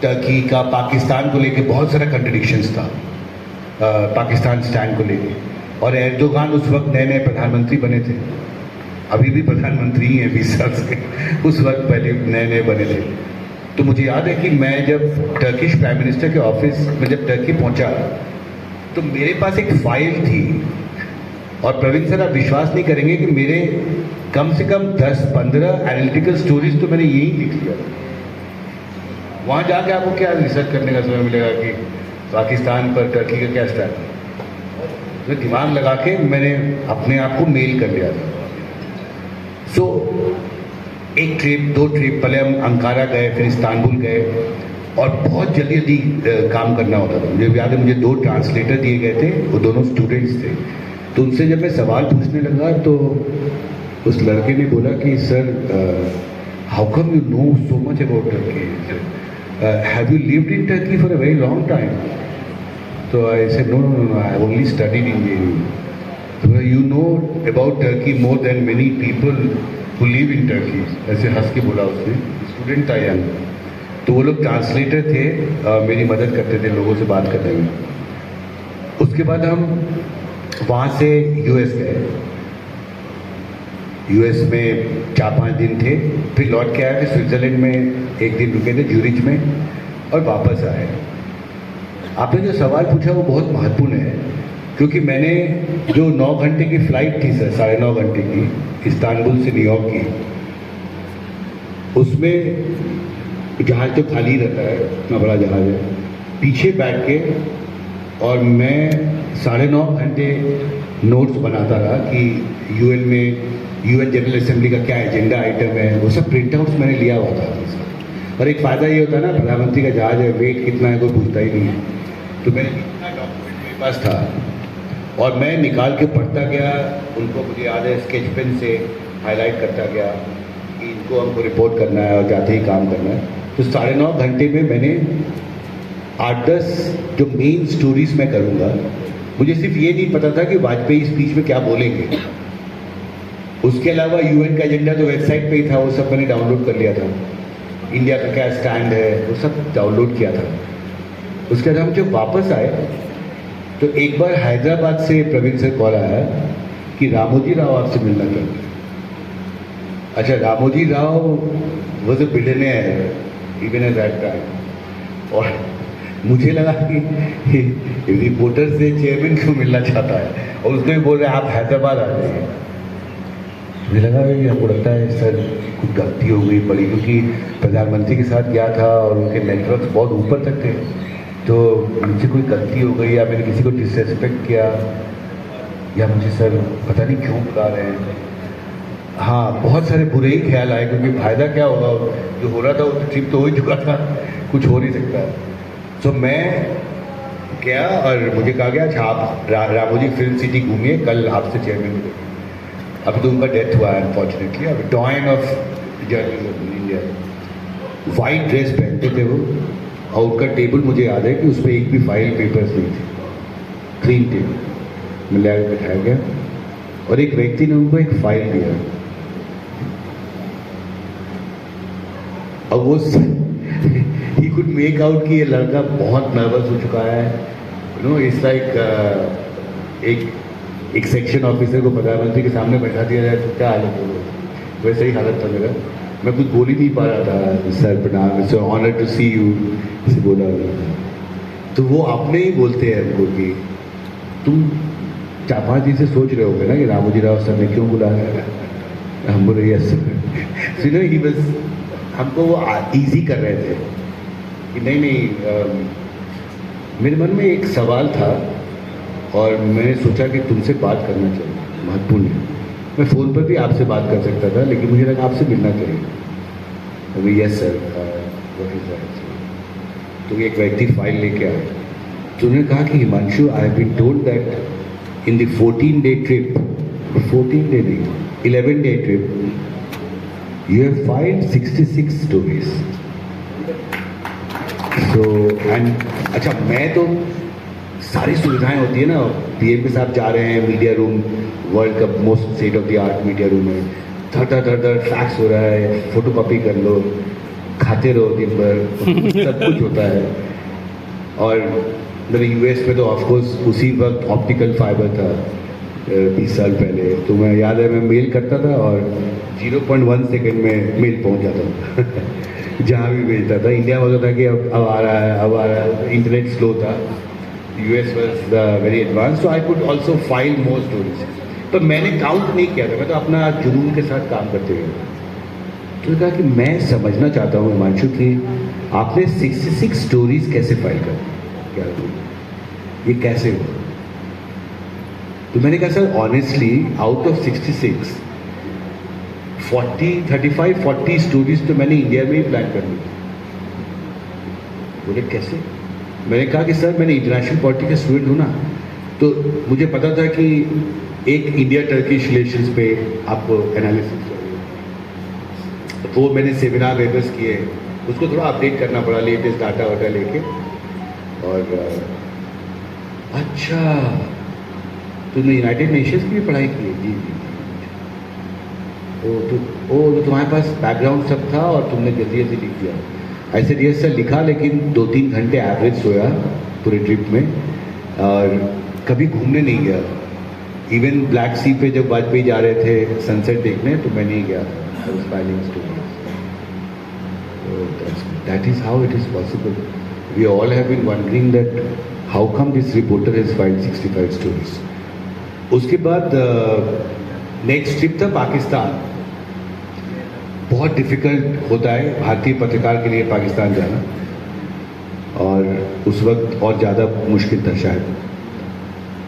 टर्की का पाकिस्तान को लेके बहुत सारा कंट्रडिक्शंस था, पाकिस्तान स्टैंड को लेके। और एर्दोगान उस वक्त नए प्रधानमंत्री बने थे, अभी भी प्रधानमंत्री ही हैं 20 साल से, उस वक्त पहले नए बने थे। तो मुझे याद है कि मैं जब टर्किश प्राइम मिनिस्टर के ऑफिस में जब टर्की पहुंचा तो मेरे पास एक फाइल थी, और प्रवीण सर आप विश्वास नहीं करेंगे कि मेरे कम से कम 10-15 एनालिटिकल स्टोरीज तो मैंने यही लिख लिया। वहाँ जाके आपको क्या रिसर्च करने का समय मिलेगा कि पाकिस्तान पर टर्की का क्या स्टैंड है। तो दिमाग लगा के मैंने अपने आप को मेल कर लिया था। सो एक ट्रिप 2 ट्रिप, पहले हम अंकारा गए, फिर इस्तांबुल गए, और बहुत जल्दी काम करना होता था। मुझे याद है मुझे 2 ट्रांसलेटर दिए गए थे, वो दोनों स्टूडेंट्स थे। तो उनसे जब मैं सवाल पूछने लगा तो उस लड़के ने बोला कि sir how come you know so much about Turkey, have you lived in Turkey for a very long time. तो I said no, I have only studied in JNU। तो you know about Turkey more than many people who live in Turkey, ऐसे हंस के बोला उसने। Student था young, तो वो लोग ट्रांसलेटर थे, मेरी मदद करते थे लोगों से बात करने में। उसके बाद हम वहाँ से US गए। यूएस में 4-5 दिन थे, फिर लौट के आए थे, स्विट्ज़रलैंड में 1 दिन रुके थे ज्यूरिच में और वापस आए। आपने जो सवाल पूछा वो बहुत महत्वपूर्ण है, क्योंकि मैंने जो 9 घंटे की फ़्लाइट थी सर, 9.5 घंटे की, इस्तांबुल से न्यूयॉर्क की, उसमें जहाज़ तो खाली रहता है, इतना बड़ा जहाज़ है, पीछे बैठ के और मैं 9.5 घंटे नोट्स बनाता रहा कि यूएन में यूएन जनरल असेंबली का क्या एजेंडा आइटम है, वो सब प्रिंट आउट्स मैंने लिया हुआ था। और एक फ़ायदा ये होता है ना, प्रधानमंत्री का जहाज है, वेट कितना है कोई पूछता ही नहीं है, तो मैंने इतना डॉक्यूमेंट मेरे पास था और मैं निकाल के पढ़ता गया उनको। मुझे याद है स्केच पेन से हाईलाइट करता गया कि इनको हमको रिपोर्ट करना है और जाते ही काम करना है। तो 9.5 घंटे में मैंने 8-10 जो मेन स्टोरीज मैं करूँगा, मुझे सिर्फ ये नहीं पता था कि वाजपेयी स्पीच में क्या बोलेंगे। उसके अलावा यूएन का एजेंडा जो वेबसाइट पे ही था वो सब मैंने डाउनलोड कर लिया था, इंडिया का क्या स्टैंड है वो सब डाउनलोड किया था। उसके बाद हम जब वापस आए तो एक बार हैदराबाद से प्रवीण सर कॉल आया कि रामोजी राव आपसे मिलना चाहते हैं। अच्छा, Ramoji Rao was a billionaire even at that time, और मुझे लगा कि रिपोर्टर से चेयरमैन क्यों मिलना चाहता है, और उसको भी बोल रहे हैं आप हैदराबाद आ जाइए। मुझे लगा कि हमको लगता है सर कुछ गलती हो गई बड़ी, क्योंकि प्रधानमंत्री के साथ गया था और उनके नेटवर्क बहुत ऊपर तक थे, तो मुझसे कोई गलती हो गई या मैंने किसी को डिसरेस्पेक्ट किया, या मुझे सर पता नहीं क्यों बुला रहे हैं। हाँ, बहुत सारे बुरे ही ख्याल आए, क्योंकि फ़ायदा क्या होगा, जो हो रहा था वो ट्रिप तो हो ही चुका था, कुछ हो नहीं सकता। तो मैं गया और मुझे कहा गया अच्छा आप रामोजी फिल्म सिटी घूमिए, कल आपसे चेयरमैन मिलेंगे। अभी तो उनका डेथ हुआ है अनफॉर्चुनेटली। अब डॉयन of journalism in India. White dress पहनते थे वो, और उनका टेबल मुझे याद है कि उस पर एक भी फाइल पेपर्स नहीं थे, क्लीन टेबल। मैं ले बैठाया गया और एक व्यक्ति ने उनको एक फाइल दिया, और वो ही कुड मेक आउट कि ये लड़का बहुत नर्वस हो चुका है, यू नो, इट्स लाइक एक सेक्शन ऑफिसर को प्रधानमंत्री के सामने बैठा दिया जाए तो क्या हालत होगी, वैसे ही हालत था मेरा। मैं कुछ बोल ही नहीं पा रहा था, सर प्रणाम, it's honour to see you, इसे बोला। तो वो अपने ही बोलते हैं हमको कि तुम 4-5 दिन से सोच रहे होगे ना कि रामोजी राव सर ने क्यों बुलाया है। हम बोले यस सर। ही बस हमको वो ईजी कर रहे थे कि नहीं मेरे मन में एक सवाल था और मैंने सोचा कि तुमसे बात करना चाहिए, महत्वपूर्ण है। मैं फ़ोन पर भी आपसे बात कर सकता था, लेकिन मुझे लगा आपसे मिलना चाहिए। अभी yes sir, what is that. तो एक व्यक्ति फाइल लेके आया, तो उन्होंने कहा कि Himanshu, I have been told that in the 14-day trip, 14 day नहीं, 11-day trip, you have filed 66 stories. So and अच्छा, मैं तो सारी सुविधाएं होती है ना, पीएम के साथ जा रहे हैं, मीडिया रूम वर्ल्ड का most state of the art media room है, धड़ फैक्स हो रहा है, फोटो कॉपी कर लो, खाते रहो दिन भर, सब कुछ होता है। और मेरे यूएस में तो ऑफकोर्स उसी वक्त ऑप्टिकल फाइबर था 20 साल पहले, तो मैं याद है मैं मेल करता था और 0.1 सेकेंड में मेल पहुंच जाता था जहाँ भी भेजता था। इंडिया में होता था कि अब आ रहा है, अब आ रहा है, इंटरनेट स्लो था। US was very advanced, so I could also file more stories. तो मैंने काउंट नहीं किया था, मैं तो अपना जुनून के साथ काम करते गया। तो कहा कि मैं समझना चाहता हूँ हिमांशु कि आपने 66 स्टोरीज कैसे फाइल कर, क्या ये कैसे हुआ। तो मैंने कहा sir honestly out of 66 35-40 stories तो मैंने इंडिया में ही प्लान कर ली। बोले कैसे। मैंने कहा कि सर मैंने इंटरनेशनल पॉलिटिक्स का स्टूडेंट हूँ ना, तो मुझे पता था कि एक इंडिया टर्किश रिलेशंस पे आपको एनालिसिस चाहिए, तो वो मैंने सेमिनार वेबर्स किए, उसको थोड़ा अपडेट करना पड़ा, लेटेस्ट डाटा वाटा लेके। और अच्छा, तुमने यूनाइटेड नेशंस की भी पढ़ाई की है? जी जी। तो तुम्हारे पास बैकग्राउंड सब था और तुमने जल्दी जल्दी लिख दिया। ऐसे डीएस सर लिखा, लेकिन 2-3 घंटे एवरेज सोया पूरे ट्रिप में, और कभी घूमने नहीं गया। इवन ब्लैक सी पे जब वाजपेयी जा रहे थे सनसेट देखने तो मैं नहीं गया था। That is how it is possible. We all have been wondering that how come this reporter has filed 65 stories. उसके बाद नेक्स्ट ट्रिप था पाकिस्तान। बहुत डिफिकल्ट होता है भारतीय पत्रकार के लिए पाकिस्तान जाना, और उस वक्त और ज़्यादा मुश्किल था शायद।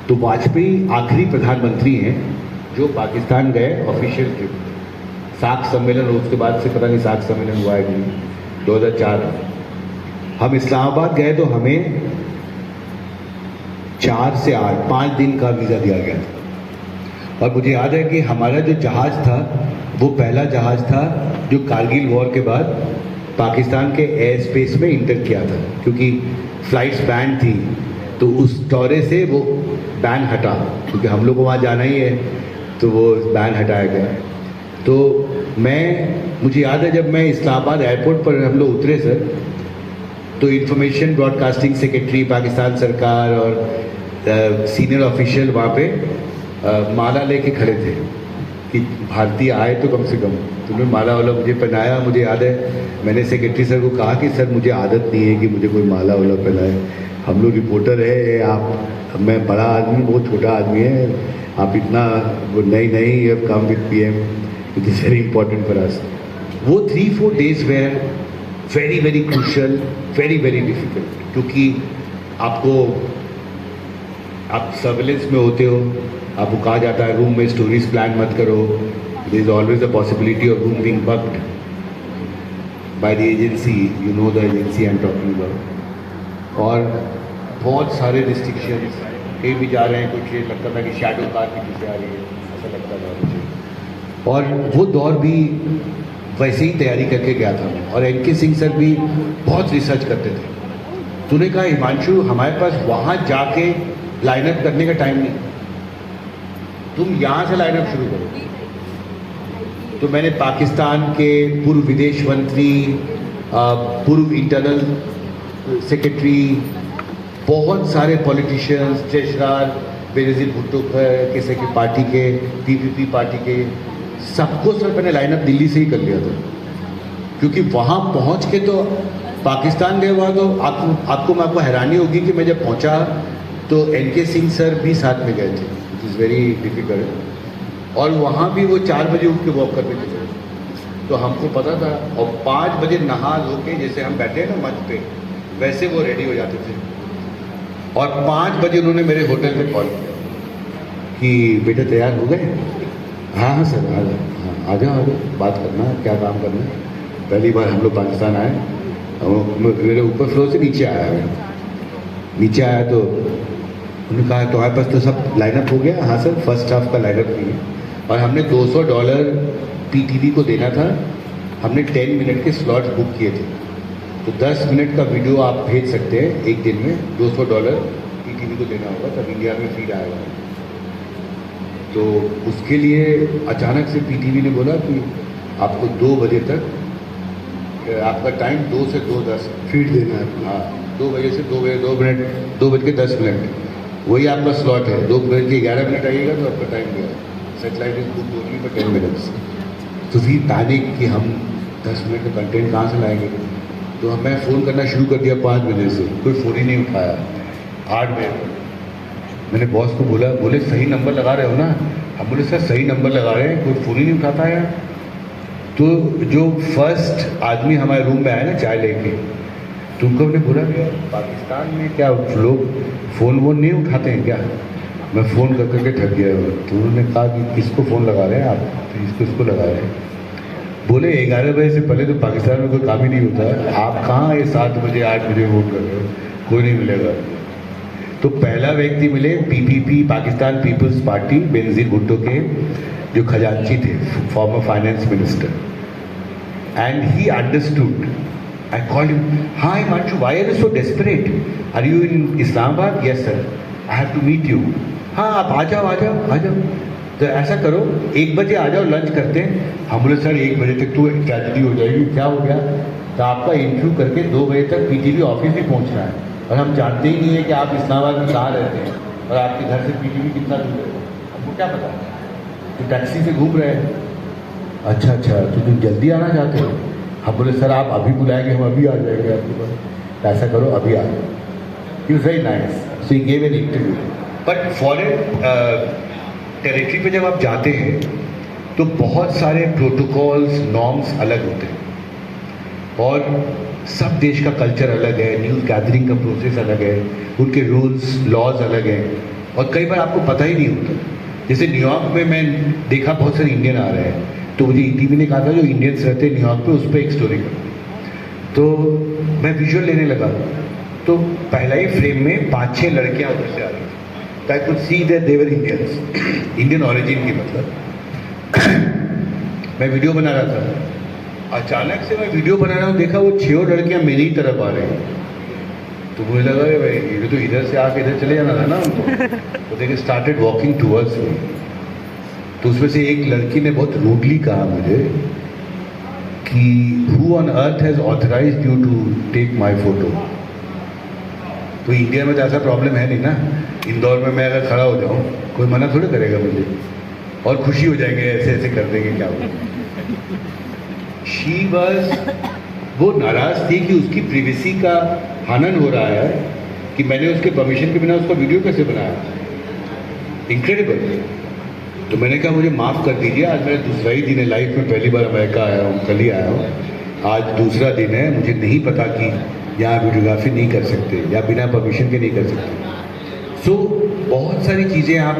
तो वाजपेयी आखिरी प्रधानमंत्री हैं जो पाकिस्तान गए ऑफिशियल ट्रिप। साख सम्मेलन, उसके बाद से पता नहीं साख सम्मेलन हुआ है कि नहीं, 2004। हम इस्लामाबाद गए तो हमें 4 से 8 5 दिन का वीज़ा दिया गया था। और मुझे याद है कि हमारा जो जहाज़ था वो पहला जहाज़ था जो कारगिल वॉर के बाद पाकिस्तान के एयर स्पेस में इंटर किया था, क्योंकि फ्लाइट्स बैन थी। तो उस दौरे से वो बैन हटा, क्योंकि हम लोग को वहाँ जाना ही है, तो वो बैन हटाया गया। तो मुझे याद है जब मैं इस्लामाबाद एयरपोर्ट पर हम लोग उतरे सर, तो इंफॉर्मेशन ब्रॉडकास्टिंग सेक्रेटरी पाकिस्तान सरकार और सीनियर ऑफिशियल वहाँ पे माला लेके खड़े थे कि भारतीय आए तो कम से कम तुमने माला वाला मुझे पहनाया। मुझे याद है मैंने सेक्रेटरी सर को कहा कि सर मुझे आदत नहीं है कि मुझे कोई माला वाला पहनाए, हम लोग रिपोर्टर है, आप, मैं बड़ा आदमी, बहुत छोटा आदमी है, आप इतना वो नहीं you have come with PM, it is very important for us. वो 3-4 days were very very crucial, very very difficult, क्योंकि आप सर्वेलेंस में होते हो, आपको कहा जाता है रूम में स्टोरीज प्लान मत करो, there is always the possibility of room being booked by the agency, you know the agency I am talking about. और बहुत सारे रिस्ट्रिक्शंस, कहीं भी जा रहे हैं कुछ ये लगता था कि शैडो कार की पीछे आ रही है, ऐसा लगता था मुझे। और वो दौर भी वैसे ही तैयारी करके गया था। और एनके सिंह सर भी बहुत रिसर्च करते थे। तूने कहा हिमांशु हमारे पास वहाँ जाके लाइनअप करने का टाइम नहीं, तुम यहाँ से लाइनअप शुरू करो। तो मैंने पाकिस्तान के पूर्व विदेश मंत्री, पूर्व इंटरनल सेक्रेटरी, बहुत सारे पॉलिटिशियंस, ट्रेजरर, बेनज़ीर भुट्टो के पार्टी के, पीपीपी पार्टी के, सबको सर मैंने लाइनअप दिल्ली से ही कर लिया था। क्योंकि वहाँ पहुँच के तो पाकिस्तान गए हुआ, तो आपको हैरानी होगी कि मैं जब पहुँचा तो एनके सिंह सर भी साथ में गए थे, इट इज़ वेरी डिफिकल्ट। और वहाँ भी वो 4 बजे उठ के वॉक करते थे, तो हमको पता था। और 5 बजे नहा धो के जैसे हम बैठे हैं ना मंच पे, वैसे वो रेडी हो जाते थे। और 5 बजे उन्होंने मेरे होटल में कॉल किया कि बेटा तैयार हो गए? हाँ सर आ जाओ, बात करना है, क्या काम करना है। पहली बार हम लोग पाकिस्तान आए, मेरे ऊपर फ्लोर से नीचे आया तो उन्होंने कहा तुम्हारे पास तो सब लाइनअप हो गया? हाँ सर, फर्स्ट हाफ का लाइनअप नहीं है। और हमने $200 पीटीवी को देना था, हमने 10 मिनट के स्लॉट्स बुक किए थे। तो 10 मिनट का वीडियो आप भेज सकते हैं एक दिन में, $200 पीटीवी को देना होगा, तब इंडिया में फीड आएगा। तो उसके लिए अचानक से पीटीवी ने बोला कि आपको 2 बजे तक आपका टाइम 2 से 2:10 फीड देना है। हाँ, 2 बजे से 2 बजे 2 मिनट 2 बज के 10 मिनट वही आपका स्लॉट है। 2 बज के 11 मिनट आइएगा तो आपका टाइम गया। Satellite is book only for 10 minutes. तो फिर पैनिक कि हम 10 मिनट का कंटेंट कहाँ से लाएंगे। तो मैं फ़ोन करना शुरू कर दिया 5 बजे से, कोई फ़ोन ही नहीं उठाया। 8 बजे मैंने बॉस को बोले सही नंबर लगा रहे हो ना? हम बोले सर सही नंबर लगा रहे हैं, कोई फ़ोन ही नहीं उठाता यार। तो जो फर्स्ट आदमी हमारे रूम में आया ना चाय लेके, तुमको हमने बोला कि पाकिस्तान में क्या लोग फ़ोन वोन नहीं उठाते हैं क्या? मैं फ़ोन कर करके थक गया। तो उन्होंने कहा कि किसको फ़ोन लगा रहे हैं आप? तो इसको लगा रहे हैं। बोले 11 बजे से पहले तो पाकिस्तान में कोई काम ही नहीं होता, आप कहाँ ये 7 बजे 8 बजे फ़ोन कर रहे हो? कोई नहीं मिलेगा। तो पहला व्यक्ति मिले PPP, Pakistan People's party, Benazir Bhutto के जो खजांची थे, former finance minister. And he understood. I called him, hi Himanshu, why are you so desperate? Are you in Islamabad? Yes sir, I have to meet you. हाँ आप आ जाओ। तो ऐसा करो 1 बजे आ जाओ, लंच करते हैं। हम बोले सर 1 बजे तक तो ट्रेजेडी हो जाएगी, क्या हो गया? तो आपका इंटरव्यू करके 2 बजे तक पीटीवी ऑफिस भी पहुंचना है, और हम जानते ही नहीं है कि आप इस्लामाबाद में कहाँ रहते हैं और आपके घर से पीटीवी कितना दूर है। हमको क्या पता, तो टैक्सी से घूम रहे हैं। अच्छा अच्छा, तो तुम जल्दी आना चाहते हो? हम बोले सर आप अभी बुलाएंगे हम अभी आ जाएंगे आपके पास, ऐसा करो अभी आ जाओ। He was very nice, so he gave an interview. But foreign territory पे जब आप जाते हैं तो बहुत सारे प्रोटोकॉल्स नॉर्म्स अलग होते हैं, और सब देश का कल्चर अलग है, न्यूज़ गैदरिंग का प्रोसेस अलग है, उनके रूल्स लॉज अलग हैं, और कई बार आपको पता ही नहीं होता। जैसे न्यूयॉर्क में मैं देखा बहुत सारे इंडियन आ रहे हैं, तो मुझे ईटीवी ने कहा था जो इंडियंस रहते हैं न्यूयॉर्क पे उस पर एक स्टोरी कर, तो मैं विजुअल लेने लगा, तो पहला ही फ्रेम में 5-6 लड़कियां उधर से आ रही थी, I could see that they were Indians, Indian origin की मतलब। मैं वीडियो बना रहा था, अचानक से मैं वीडियो बना रहा हूँ, देखा वो 6 लड़कियां मेरी ही तरफ आ रही हैं, तो मुझे लगा कि भाई ये तो इधर से आके इधर चले जाना था ना उनको, तो देखिए स्टार्टेड वॉकिंग टूवर्ड्स मी। तो उसमें से एक लड़की ने बहुत रूडली कहा मुझे कि who on earth has authorised you to take my photo. तो इंडिया में तो ऐसा प्रॉब्लम है नहीं ना, इंदौर में मैं अगर खड़ा हो जाऊँ कोई मना थोड़ी करेगा मुझे, और खुशी हो जाएंगे ऐसे ऐसे कर देंगे क्या हो। शी वाज, वो नाराज थी कि उसकी प्रिवेसी का हनन हो रहा है, कि मैंने उसके परमिशन के बिना उसका वीडियो कैसे बनाया। इनक्रेडिबल। तो मैंने कहा मुझे माफ़ कर दीजिए, आज मेरा दूसरा ही दिन है, लाइफ में पहली बार अमेरिका आया हूँ, कल ही आया हूँ, आज दूसरा दिन है, मुझे नहीं पता कि यहाँ वीडियोग्राफी नहीं कर सकते या बिना परमिशन के नहीं कर सकते। सो बहुत सारी चीज़ें आप